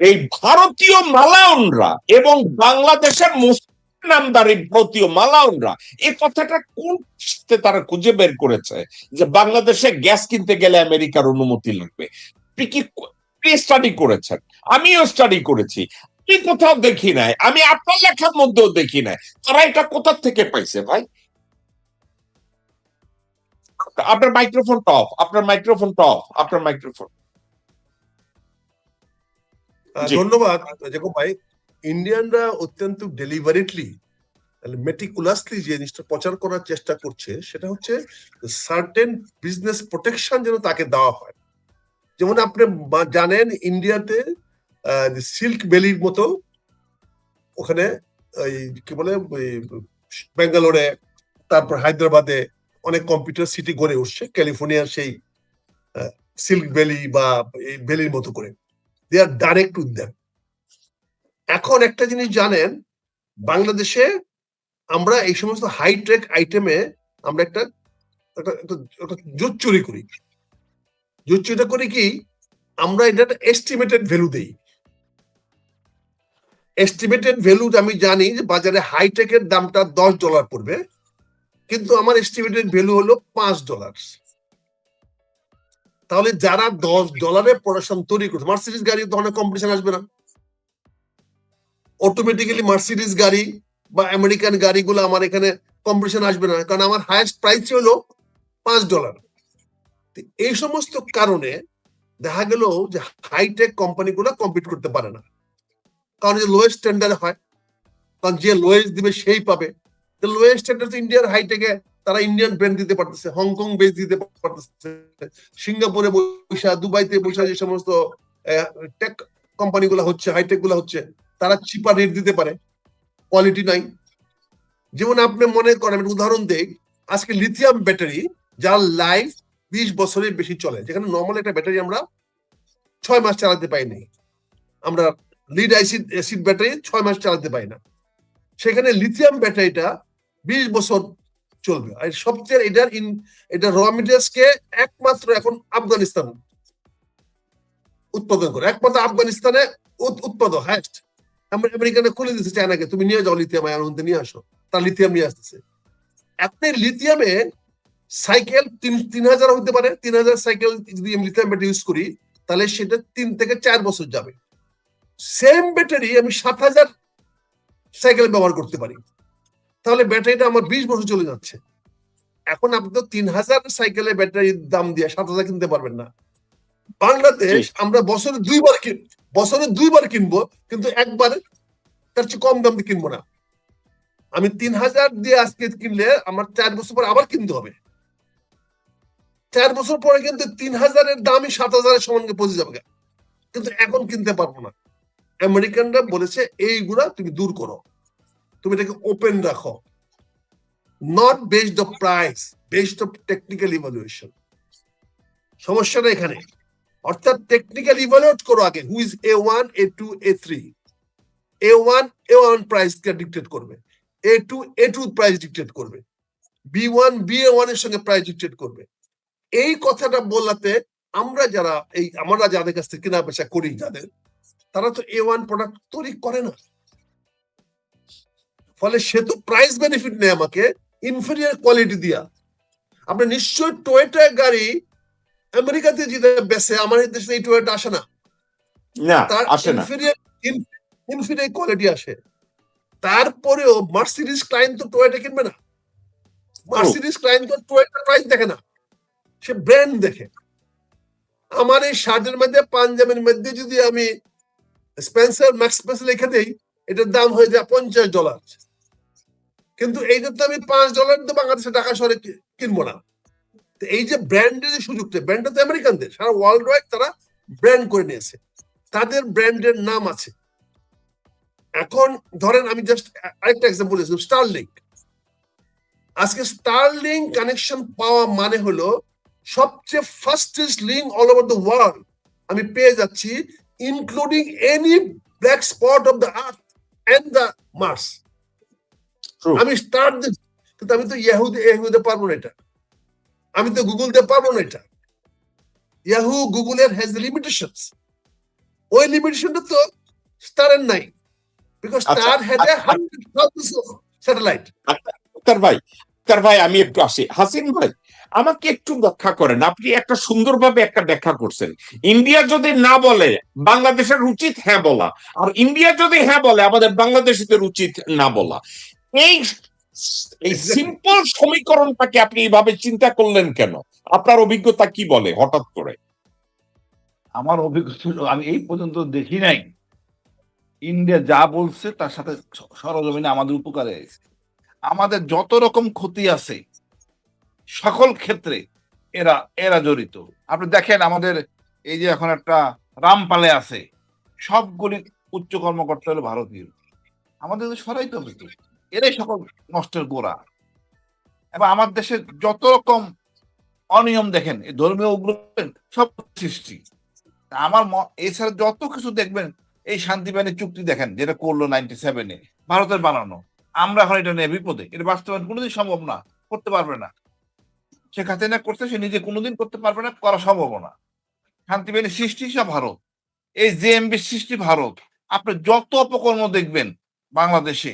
এই ভারতীয় মালাউনরা এবং বাংলাদেশের মুসলিম নামদারি ভারতীয় মালাউনরা এই কথাটা কোন সাথে তারা খুঁজে বের করেছে যে বাংলাদেশে গ্যাস কিনতে গেলে আমেরিকার অনুমতি লাগবে? আপনি কি স্টাডি করেছেন? আমিও স্টাডি করেছি, আমি কোথাও দেখি নাই, আমি আপনার লেখার মধ্যেও দেখি নাই। তারা এটা কোথা থেকে পাইছে ভাই? আপনার মাইক্রোফোনটা অফ, আপনার মাইক্রোফোনটা অফ, আপনার মাইক্রোফোন। ধন্যবাদ জেকব ভাই। ইন্ডিয়ানরা অত্যন্ত ডেলিভারেটলি মেটিকুলাসলি যে জিনিসটা প্রচার করার চেষ্টা করছে সেটা হচ্ছে সার্টেন বিজনেস প্রোটেকশন যেন তাকে দেওয়া হয়। যেমন আপনি জানেন ইন্ডিয়াতে সিল্ক ভ্যালির মতো ওখানে ওই কি বলে বেঙ্গালোরে, তারপর হায়দ্রাবাদে অনেক কম্পিউটার সিটি গড়ে উঠছে ক্যালিফোর্নিয়ার সেই সিল্ক ভ্যালি বা এই ভ্যালির মতো করে। দে আর ডাইরেক্ট উইথ দেম। এখন একটা জিনিস জানেন, বাংলাদেশে আমরা এই সমস্ত হাইটেক আইটেমে আমরা একটা জোর চুরি করি। জোর চুরিটা করি কি, আমরা এটা একটা এস্টিমেটেড ভ্যালু দেই। এস্টিমেটেড ভ্যালু আমি জানি যে বাজারে হাইটেকের দামটা $10 পড়বে, কিন্তু আমার এস্টিমেটেড ভ্যালু হলো $5। তাহলে যারা $10 প্রোডাকশন তৈরি করছে, মার্সিডিজ গাড়ি ধরনের কম্পিটিশন আসবে না অটোমেটিক্যালি। মার্সিডিজ গাড়ি বা আমেরিকান গাড়িগুলো আমার এখানে কম্পিটিশন আসবে না, কারণ আমার হাইয়েস্ট প্রাইস হলো $5। এই সমস্ত কারণে দেখা গেল যে হাইটেক কোম্পানিগুলো কম্পিট করতে পারে না, কারণ যে লোয়েস্ট স্ট্যান্ডার্ড হয়, কারণ যে লোয়েস্ট দিবে সেই পাবে। লোয়েস্ট স্ট্যান্ডার্ড ইন্ডিয়ার হাইটেকে তারা ইন্ডিয়ান ব্র্যান্ড দিতে পারতেছে, হংকং বেস দিতে পারতেছে, সিঙ্গাপুরে বৈশা, দুবাইতে বৈশা যে সমস্ত টেক কোম্পানিগুলো হচ্ছে, হাইটেক গুলো হচ্ছে, তারা চিপার রেট দিতে পারে, কোয়ালিটি নাই। যেমন আপনি মনে করেন, আমি উদাহরণ দেই, আজকে লিথিয়াম ব্যাটারি যার লাইফ 20 বছরের বেশি চলে, যেখানে নর্মাল একটা ব্যাটারি আমরা 6 মাস চালাতে পাইনি, আমরা লিড অ্যাসিড ব্যাটারি 6 মাস চালাতে পাই না, সেখানে লিথিয়াম ব্যাটারিটা 20 বছর চলবে। আর সবচেয়ে এটা র মেটেরিয়ালস কে একমাত্র এখন আফগানিস্তান উৎপাদন করে, একমাত্র আফগানিস্তানে উৎপাদন হাইস্ট। আমেরিকানে খুলে দিচ্ছে চায়নাকে, তুমি নিয়ে যাও লিথিয়াম আয়ন নিয়ে আসো, তার লিথিয়াম নিয়ে আসতেছে। আপনি লিথিয়ামে সাইকেল 3000 হতে পারে, 3000 সাইকেল যদি আমি লিথিয়াম ব্যাটারি ইউজ করি, তাহলে সেটা 3 থেকে 4 বছর যাবে। সেম ব্যাটারি আমি 7000 সাইকেল ব্যবহার করতে পারি, তাহলে ব্যাটারিটা আমার 20 বছর চলে যাচ্ছে। এখন আপনি তো 3000 সাইকেলের ব্যাটারির দাম দিয়ে 7000 কিনতে পারবেন না। বাংলাদেশ আমরা বছরে 2বার কিনবো, কিন্তু একবার তার চেয়ে কম দাম দিয়ে কিনবো না। আমি 3000 দিয়ে আজকে কিনলে আমার 4 বছর পর আবার কিনতে হবে, 4 বছর পরে কিন্তু 3000-এর দামই 7000-এর সমানকে পৌঁছে যাবে, কিন্তু এখন কিনতে পারবো না। আমেরিকানরা বলেছে এইগুলা তুমি দূর করো, তুমি এটাকে ওপেন রাখো, not based of price, based of technical evaluation. সমস্যাটা এখানে, অর্থাৎ টেকনিক্যাল ইভালুয়েট করো আগে, who is A1, A2, A3। A1 price K dictate করবে, A2 প্রাইস ডিকটেট করবে, B1 BA1 এর সঙ্গে প্রাইস ডিকটেট করবে। এই কথাটা বলাতে আমরা যাদের কাছ থেকে কেনা বেচা করি, যাদের, তারা তো A1 প্রোডাক্ট তৈরি করে না, ফলে সে তো প্রাইস বেনিফিট নেই আমাকে ইনফেরিয়র কোয়ালিটি দিয়া। আপনি নিশ্চয় টয়োটা গাড়ি আমেরিকাতে যেটা বেচে, আমার দেশে এই টয়োটা আসে না, তার ইনফেরিয়র কোয়ালিটি আসে। তারপরেও মার্সিডিজ ক্লায়েন্ট তো টয়োটা কিনবে না, মার্সিডিজ ক্লায়েন্ট তো টয়োটা প্রাইস দেখে না, সে ব্র্যান্ড দেখে। আমার এই শার্টের মধ্যে, পাঞ্জাবের মধ্যে যদি আমি স্পেন্সার ম্যাক্স স্পেন্সার লিখে দেই, এটার দাম হয়ে যায় $50, কিন্তু এইটা তো আমি $5 তো বাংলাদেশে টাকা শহরে কিনবো না। এই যে ব্র্যান্ডের যে সুযোগটা, ব্র্যান্ডটা তো আমেরিকানদের, সারা ওয়ার্ল্ড ওয়াইড তারা ব্র্যান্ড করে নিয়েছে, তাদের ব্র্যান্ডের নাম আছে। এখন ধরেন আমি জাস্ট আরেকটা এক্সাম্পল দিয়েছি, স্টারলিংক। আজকে স্টারলিংক কানেকশন পাওয়া মানে হলো সবচেয়ে fastest link all over the world আমি পেয়ে যাচ্ছি, including any black spot of the earth and the Mars. আমি স্টার্ট দিচ্ছি, কিন্তু আমি তো ইয়াহুতে পারবো না এটা, আমি তো গুগল দিয়ে পারবো না এটা। ইয়াহু গুগলের হ্যাজ লিমিটেশনস, ওই লিমিটেশনটা তো স্টারের নাই, because star had 100,000 satellite. Akhtar ভাই আমি একটু আসি। হাসিন ভাই, আমাকে একটু ব্যাখ্যা করেন। আপনি একটা সুন্দরভাবে একটা ব্যাখ্যা করছেন, ইন্ডিয়া যদি না বলে বাংলাদেশের উচিত হ্যাঁ বলা, আর ইন্ডিয়া যদি হ্যাঁ বলে আমাদের বাংলাদেশিদের উচিত না বলা। এই সিম্পল সমীকরণটাকে আপনি এইভাবে চিন্তা করলেন কেন? আপনার অভিজ্ঞতা কি বলে হঠাৎ করে? আমার অভিজ্ঞতা, আমি এই পর্যন্ত দেখি নাই ইন্ডিয়া যা বলছে তার সাথে সরজমিনে আমাদের উপকারে এসেছে। আমাদের যত রকম ক্ষতি আছে সকল ক্ষেত্রে এরা এরা জড়িত। আপনি দেখেন আমাদের এই যে এখন একটা রামপালে আছে, সবগুলি উচ্চ কর্মকর্তা হলো ভারতীয়। আমাদের তো সরাইতে হবে তো। এরাই সকল নষ্টের গোড়া। এবং আমার দেশের যত রকম অনিয়ম দেখেন, এই ধর্মীয় উগ্রবাদ সব সৃষ্টি। এছাড়া যত কিছু দেখবেন, এই শান্তি বাহিনীর চুক্তি দেখেন যেটা করলো 97-এ, ভারতের বানানো। আমরা এখন এটা নিয়ে বিপদে, এটা বাস্তবায়ন কোনোদিন সম্ভব না, করতে পারবে না। শেখ হাসিনা করতে, সে নিজে কোনোদিন করতে পারবে না, করা সম্ভব না। শান্তি বাহিনীর সৃষ্টি সব ভারত, এই জেএমবির সৃষ্টি ভারত। আপনি যত অপকর্ম দেখবেন বাংলাদেশে,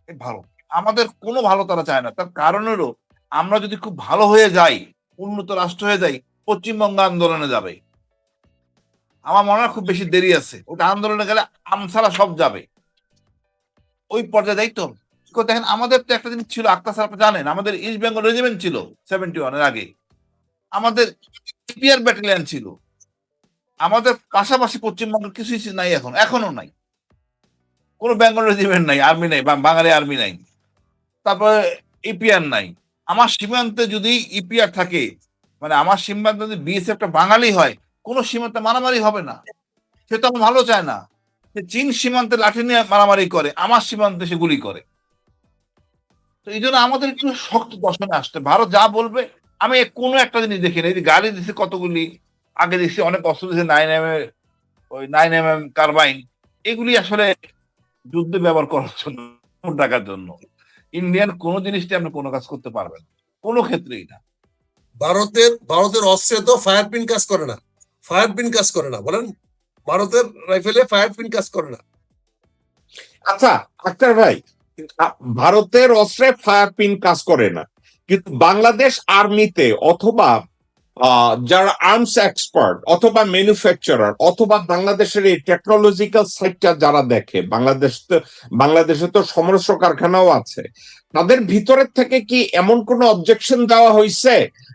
ভারত। আমাদের কোনো ভালো তারা চায় না। তার কারণ হলো আমরা যদি খুব ভালো হয়ে যাই, উন্নত রাষ্ট্র হয়ে যাই, পশ্চিমবঙ্গ আন্দোলনে যাবে। আমার মনে হয় খুব বেশি দেরি আছে, ওটা আন্দোলনে গেলে আমছাড়া সব যাবে, ওই পর্যায়ে যাইতো। দেখেন আমাদের তো একটা জিনিস ছিল, আক্তার স্যার আপনি জানেন, আমাদের ইস্ট বেঙ্গল রেজিমেন্ট ছিল 71-এর আগে, আমাদের পিআর ব্যাটালিয়ন ছিল, আমাদের পাশাপাশি পশ্চিমবঙ্গের কিছুই নাই, এখনো নাই, কোনো বেঙ্গল রেজিমেন্ট নাই, আর্মি নাই, বাঙালি আর্মি নাই, তারপরে ইপিআর নাই। আমার সীমান্তে যদি ইপিআর থাকে, মানে আমার সীমান্তে যদি বিএসএফটা বাঙালি হয়, কোনো সীমান্তে মারামারি হবে না। সে তো আমার ভালো চায় না। সে চীন সীমান্তে লাঠি নিয়ে মারামারি করে, আমার সীমান্তে সে গুলি করে। তো এই জন্য আমাদের একটু শক্ত দর্শনে আসতে, ভারত যা বলবে। আমি কোনো একটা জিনিস দেখি না, এই যে গাড়ি দিচ্ছে কতগুলি, আগে দেখছি অনেক অস্ত্র দিচ্ছে 9mm কার্বাইন, এগুলি আসলে যুদ্ধে ব্যবহার করার জন্য, টাকার জন্য। ইন্ডিয়ান কোন জিনিসটি আপনি কোনো কাজ করতে পারবেন, কোনো ক্ষেত্রেই না। ভারতের অস্ত্রে তো ফায়ার পিন কাজ করে না, বলেন, ভারতের রাইফেলে ফায়ার পিন কাজ করে না। আচ্ছা আক্তার ভাই, ভারতের অস্ত্রে ফায়ার পিন কাজ করে না, কিন্তু বাংলাদেশ আর্মিতে অথবা যারা আর্মস এক্সপার্ট অথবা ম্যানুফ্যাকচারার অথবা বাংলাদেশের এই টেকনোলজিক্যাল সাইডটা যারা দেখে, বাংলাদেশে তো সমরস্য কারখানাও আছে, তাদের ভিতরের থেকে কি এমন কোন অবজেকশন দেওয়া হয়েছে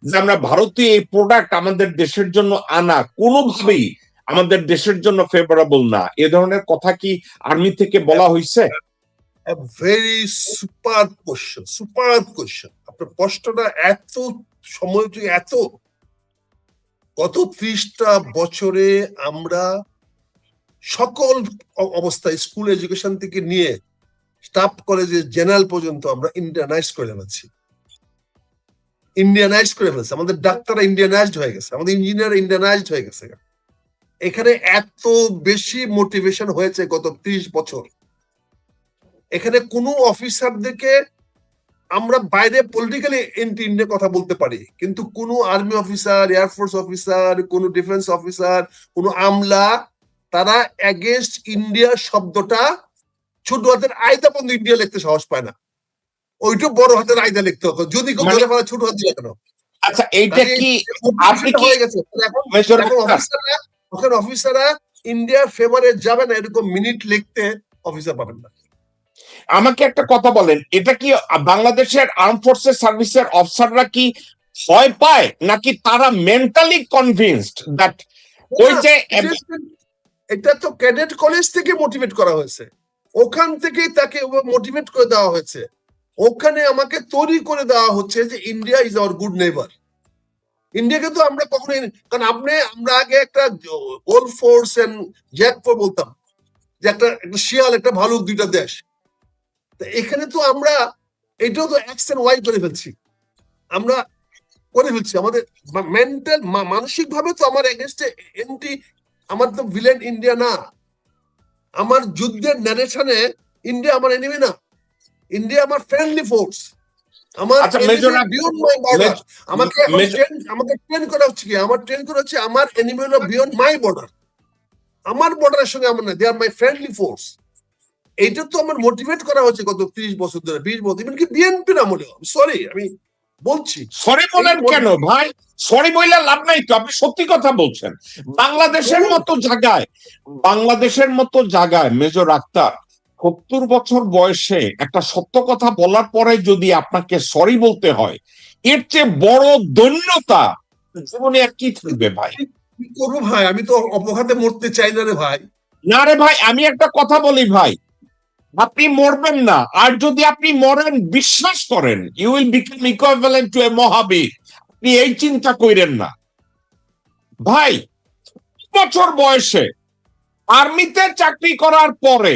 যে আমরা ভারতীয় এই প্রোডাক্ট আমাদের দেশের জন্য আনা কোনোভাবেই আমাদের দেশের জন্য ফেভারেবল না, এ ধরনের কথা কি আর্মি থেকে বলা হয়েছে? Very super question. আপনার প্রশ্নটা এত সময়, এত গত 30টা বছরে আমরা সকল অবস্থায়, স্কুল এডুকেশন থেকে নিয়ে স্টাফ কলেজে জেনারেল পর্যন্ত আমরা ইন্ডিয়ানাইজ করে ফেলছি। আমাদের ডাক্তাররা ইন্ডিয়ানাইজড হয়ে গেছে, আমাদের ইঞ্জিনিয়ার ইন্ডিয়ানাইজড হয়ে গেছে। এখানে এত বেশি মোটিভেশন হয়েছে গত 30 বছর। এখানে কোনো অফিসারদেরকে আমরা বাইরে পলিটিক্যালি ইন্ডিয়া কথা বলতে পারি, কিন্তু কোনো আর্মি অফিসার, এয়ারফোর্স অফিসার, কোনো ডিফেন্স অফিসার, কোনো আমলা, তারা এগেনস্ট ইন্ডিয়া শব্দটা ছোট হাতের আয়দা পর্যন্ত ইন্ডিয়া লিখতে সাহস পায় না, ওইটা বড় হাতের আয়দা লিখতে হবে, যদি কেউ ধরে ফেলা ছোট হাত দিয়ে কেন। আচ্ছা এইটা কি আপনি কি হয়ে গেছে এখন অফিসাররা ইন্ডিয়ার ফেভারে যাবে না, এরকম মিনিট লিখতে অফিসার পাবেন না। আমাকে একটা কথা বলেন, এটা কি বাংলাদেশের আর্ম ফোর্সেস সার্ভিসের অফিসাররা কি ভয় পায়, নাকি তারা মেন্টালি কনভিন্সড দ্যাট ওই যে এটা তো ক্যাডেট কলেজ থেকে মোটিভেট করা হয়েছে, ওখান থেকেই তাকে মোটিভেট করে দেওয়া হয়েছে, ওখানে আমাকে তৈরি করে দেওয়া হচ্ছে যে India is our good neighbour. ইন্ডিয়াকে তো আমরা কখনোই, কারণ আমরা আগে একটা old force and jack four বলতাম যে একটা শিয়াল একটা ভালুক, দুইটা দেশ। এখানে তো আমরা এটাও তো এক্স এন্ড ওয়াই করে ফেলছি, আমাদের মেন্টাল মানসিক ভাবে তো আমার এগেনস্টে এন্টি, আমার তো ভিলেন ইন্ডিয়া না, আমার যুদ্ধের ন্যারেশনে ইন্ডিয়া আমার এনিমি না, ইন্ডিয়া আমার ফ্রেন্ডলি ফোর্স, আমার বিয়ন্ড মাই বর্ডার। আমাকে ট্রেন করা হচ্ছে কি, আমার ট্রেন করা হচ্ছে আমার এনিমি হলো বিয়ন্ড মাই বর্ডার, আমার বর্ডারের সঙ্গে আমার না, দে আর মাই ফ্রেন্ডলি ফোর্স। এইটা তো আমার মোটিভেট করা হচ্ছে গত 30 বছর ধরে, 20 বছর, ইভেন কি বিএনপি না মনে হয়, সরি আমি বলছি। সরি বলেন কেন ভাই? সরি বইলা লাভ নাই তো, আপনি সত্যি কথা বলছেন। বাংলাদেশের মতো জায়গায় মেজর আক্তার 70 বছর বয়সে একটা সত্য কথা বলার পরে যদি আপনাকে সরি বলতে হয়, এর চেয়ে বড় দৈন্যতা জীবনে আর কি থাকবে ভাই? কি করবো ভাই, আমি তো অপঘাতে মরতে চাই না রে ভাই, না রে ভাই, আমি একটা কথা বলি ভাই, আপনি মরবেন না, আর যদি আপনি মরেন বিশ্বাস করেন you will become equivalent to a Mahavir. আপনি এই চিন্তা কইরেন না ভাই। বছর বয়সে আর্মিতে চাকরি করার পরে,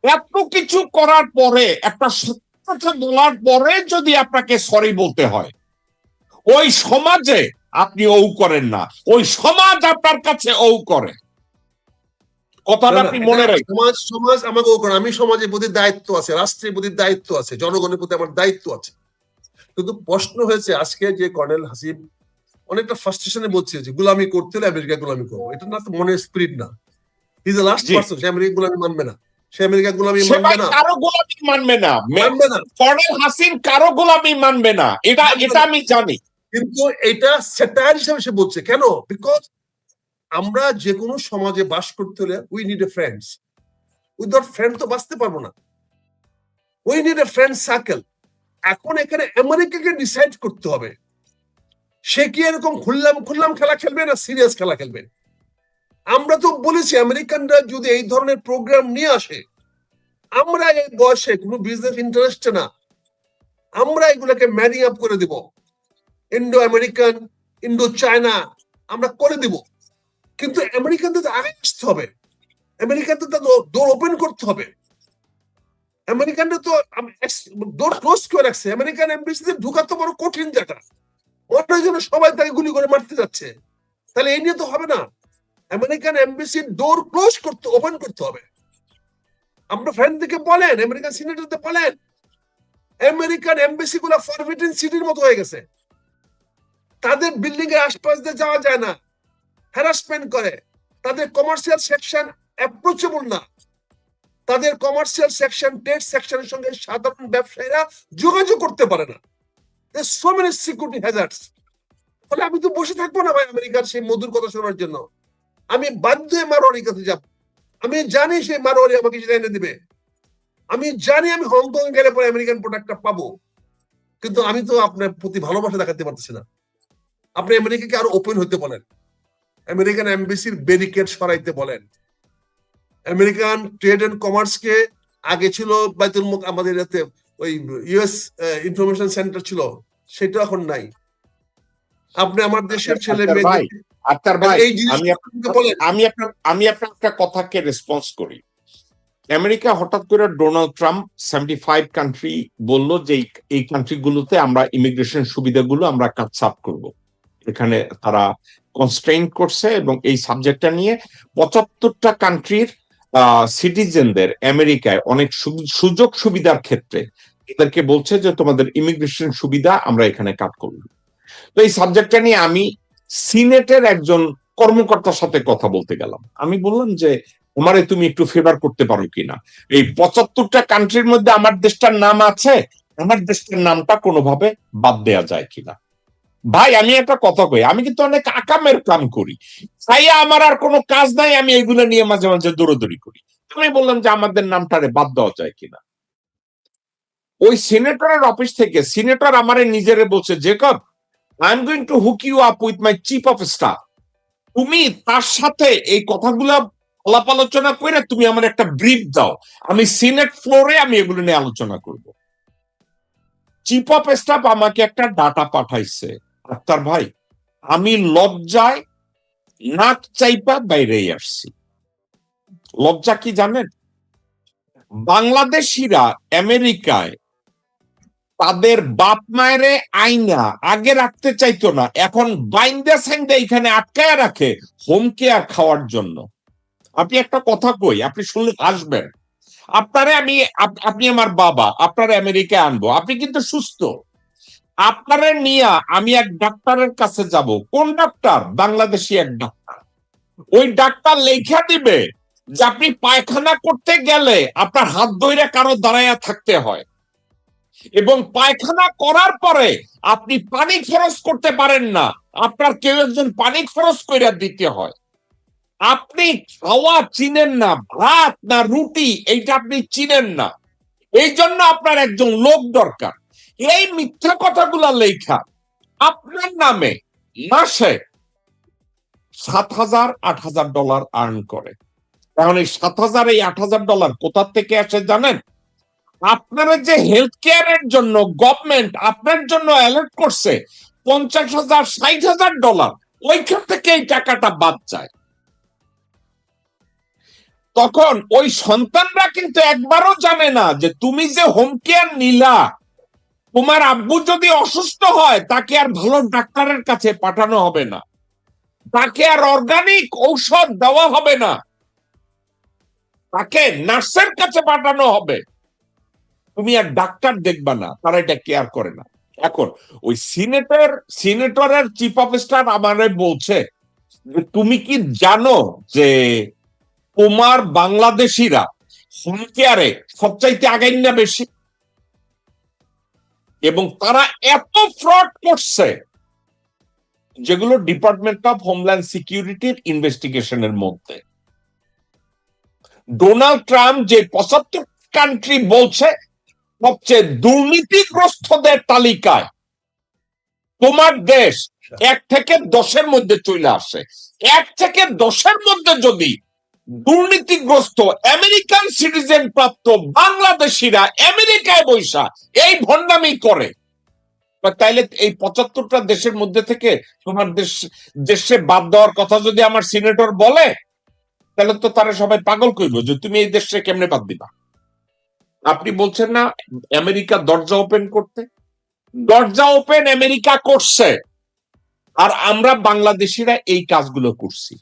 এত কিছু করার পরে, একটা সত্য কথা বলার পরে যদি আপনাকে সরি বলতে হয়, ওই সমাজে আপনি ও করেন না, ওই সমাজ আপনার কাছে ও করে। কথাটা আপনি মনে রাখবেন। সমাজ আমাকে আমি সমাজের প্রতি দায়িত্ব আছে, রাষ্ট্রের প্রতি দায়িত্ব আছে, জনগণের প্রতি আমার দায়িত্ব আছে। কিন্তু প্রশ্ন হয়েছে আজকে যে কর্নেল হাসিব অনেকটা ফ্রাস্ট্রেশনে বলছে যে গুলামি করতে হলে আমেরিকা গুলামি করবো, এটা না তো মনের স্পিরিট না। He is the last person, সে আমেরিকা গুলামি মানবে না, সে আমেরিকা গুলামি মানবে না, কারো গোলামি মানবে না, মানবে না। কর্নেল হাসিন কারো গোলামি মানবে না, এটা আমি জানি। কিন্তু এটা স্যাটায়ার হিসেবে সে বলছে কেন? বিকজ আমরা যে কোনো সমাজে বাস করতে হলে we need a friends, without friend তো বাঁচতে পারবো না। We need a friend circle. এখন এখানে আমেরিকাকে ডিসাইড করতে হবে সে কি এরকম খুললাম খেলা খেলবে না সিরিয়াস খেলা খেলবে। আমরা তো বলেছি আমেরিকানরা যদি এই ধরনের প্রোগ্রাম নিয়ে আসে, আমরা এই বয়সে কোনো বিজনেস ইন্টারেস্ট না, আমরা এগুলোকে ম্যারিং আপ করে দিব, ইন্ডো আমেরিকান, ইন্ডো চায়না আমরা করে দিব। কিন্তু আমেরিকানদের তো আগে আসতে হবে, আমেরিকানদের তো ডোর ওপেন করতে হবে। আমেরিকানরা তো ডোর ক্লোজ করে রাখছে, আমেরিকান এমবেসিতে ঢোকা তো বড় কঠিন জায়গা, ওটার জন্য সবাই তাকে গুলি করে মারতে যাচ্ছে। তাহলে এই নিয়ে তো হবে না, আমেরিকান এমবেসির ডোর ক্লোজ করতে, ওপেন করতে হবে। আমরা ফ্রেন্ডদেরকে বলেন, আমেরিকান সিনেটরদের বলেন, আমেরিকান এমবেসি গুলা ফরবিডেন সিটির মতো হয়ে গেছে, তাদের বিল্ডিং এর আশপাশ দিয়ে যাওয়া যায় না, হ্যারাসমেন্ট করে, তাদের কমার্শিয়াল সেকশন অ্যাপ্রোচেবল না, তাদের কমার্শিয়াল সেকশন ট্রেড সেকশনের সঙ্গে সাধারণ ব্যবসায়ীরা যোগাযোগ করতে পারে না। So many security hazards. তাহলে আমি তো বসে থাকবো না ভাই আমেরিকার সেই মধুর কথা শোনার জন্য, আমি বাধ্য হয়ে মারোয়ারির কাছে যাব। আমি জানি সেই মারোয়ারি আমাকে সেটা এনে দিবে, আমি জানি আমি হংকং গেলে পরে আমেরিকান প্রোডাক্টটা পাবো। কিন্তু আমি তো আপনার প্রতি ভালোবাসা দেখাতে পারতেছি না। আপনি আমেরিকাকে আরো ওপেন হতে বলেন, আমেরিকান এমবেসির ব্যারিকেড সরাইতে বলেন, আমেরিকান ট্রেড এন্ড কমার্সকে, আগে ছিল বাইতুল আমাদের এতে ওই ইউএস ইনফরমেশন সেন্টার ছিল, সেটা এখন নাই। আপনি আমার দেশের ছেলে মেয়ে আক্তার ভাই, এই আমি আপনার একটা কথাকে রেসপন্স করি। আমেরিকা হঠাৎ করে ডোনাল্ড ট্রাম্প 75 কান্ট্রি বলল যে এই কান্ট্রি গুলোতে আমরা ইমিগ্রেশন সুবিধাগুলো আমরা কাটছাপ করব। এখানে তারা কনস্ট্রেইন করছে এবং এই সাবজেক্টটা নিয়ে 75টা কান্ট্রির সিটিজেনদের আমেরিকায় অনেক সুযোগ সুবিধার ক্ষেত্রে এদেরকে বলছে যে তোমাদের ইমিগ্রেশন সুবিধা আমরা এখানে কাট করব। তো এই সাবজেক্টটা নিয়ে আমি সিনেটের একজন কর্মকর্তার সাথে কথা বলতে গেলাম। আমি বললাম যে আমারে তুমি একটু ফেভার করতে পারো কিনা, এই 75টা কান্ট্রির মধ্যে আমার দেশটার নাম আছে, আমার দেশটার নামটা কোনোভাবে বাদ দেয়া যায় কিনা। ভাই আমি একটা কথা কই, আমি কিন্তু অনেক আকামের কাম করি, তাই আমার আর কোনো কাজ নাই, আমি এগুলো নিয়ে মাঝে মাঝে দৌড়াদৌড়ি করি। আমি বললাম যে আমাদের নামটারে বাদ দেওয়া যায় কিনা। ওই সিনেটরের অফিস থেকে সিনেটর আমারে নিজেরে বলছে, Jacob I am going to hook you up with my chief of staff, তুমি তার সাথে এই কথাগুলা আলাপ আলোচনা করে তুমি আমার একটা ব্রিফ দাও, আমি সিনেট ফ্লোরে আমি এগুলো নিয়ে আলোচনা করব। চিফ অফ স্টাফ আমাকে একটা ডাটা পাঠাইছে, আক্তার ভাই আমি লজ্জায় নাক চাইপা বাইরে আসছি। লজ্জা কি জানেন? বাংলাদেশিরা আমেরিকায় তাদের বাপ মায়েরে আইনা আগে রাখতে চাইতো না, এখন বাইন্দা সাইন্দা এখানে আটকায় রাখে হোম কেয়ার খাওয়ার জন্য। আপনি একটা কথা কই, আপনি শুনলে আসবেন। আপনারে আপনি আমার বাবা, আপনারে আমেরিকায় আনবো, আপনি কিন্তু সুস্থ, আপনারে নিয়ে আমি এক ডাক্তারের কাছে যাব। কোন ডাক্তার? বাংলাদেশি এক ডাক্তার। ওই ডাক্তার লেখা দিবে যে আপনি পায়খানা করতে গেলে আপনার হাত ধরে কারো দাঁড়াইয়া থাকতে হয়, এবং পায়খানা করার পরে আপনি পানি খরচ করতে পারেন না, আপনার কেউ একজন পানি খরচ করে দিতে হয়। আপনি খাওয়া চিনেন না, ভাত না রুটি এইটা আপনি চিনেন না, এই জন্য আপনার একজন লোক দরকার। এই মিথ্যা কথাগুলা লেখা আপনার নামে মাসে $7,000-8,000 আর্ন করে। এখন এই 7,000 এই $8,000 কোথা থেকে আসে জানেন? আপনারা যে হেলথ কেয়ারের জন্য গভর্নমেন্ট আপনার জন্য অ্যালার্ট করছে $50,000 $60,000, ওইখান থেকে এই টাকাটা বাদ যায়। তখন ওই সন্তানরা কিন্তু একবারও জানে না যে তুমি যে হোম কেয়ার নিলা, তোমার আব্বু যদি অসুস্থ হয় তাকে আর ভালো ডাক্তারের কাছে পাঠানো হবে না, তাকে আর অর্গানিক ঔষধ দেওয়া হবে না, তাকে নার্সের কাছে পাঠানো হবে, তুমি আর ডাক্তার দেখবা না। তারা এটা কেয়ার করে না। এখন ওই সিনেটরের চিফ অফ স্টাফ আমারে বলছে যে তুমি কি জানো যে তোমার বাংলাদেশিরা হোম কেয়ারে সবচাইতে আগাইনা বেশি, এবং তারা এত ফ্রড করছে যেগুলো ডিপার্টমেন্ট অফ হোমল্যান্ড সিকিউরিটির ইনভেস্টিগেশনের মধ্যে। ডোনাল্ড ট্রাম্প যে 75 কান্ট্রি বলছে সবচেয়ে দুর্নীতিগ্রস্তদের তালিকায় তোমার দেশ 1 থেকে 10-এর মধ্যে চলে আসে। 1 থেকে 10-এর মধ্যে যদি দুর্নীতিগ্রস্ত আমেরিকান সিটিজেন প্রাপ্ত বাংলাদেশিরা আমেরিকায় বৈশা এই ভণ্ডামি করে, তাইলে এই 75টা দেশের মধ্যে থেকে তোমার দেশে বাদ দেওয়ার কথা যদি আমার সিনেটর বলে, তাহলে তো তারা সবাই পাগল কইলো যে তুমি এই দেশে কেমনে বাদ দিবা। আপনি বলছেন না আমেরিকা দরজা ওপেন করতে, দরজা ওপেন আমেরিকা করছে, আর আমরা বাংলাদেশিরা এই কাজগুলো করছি।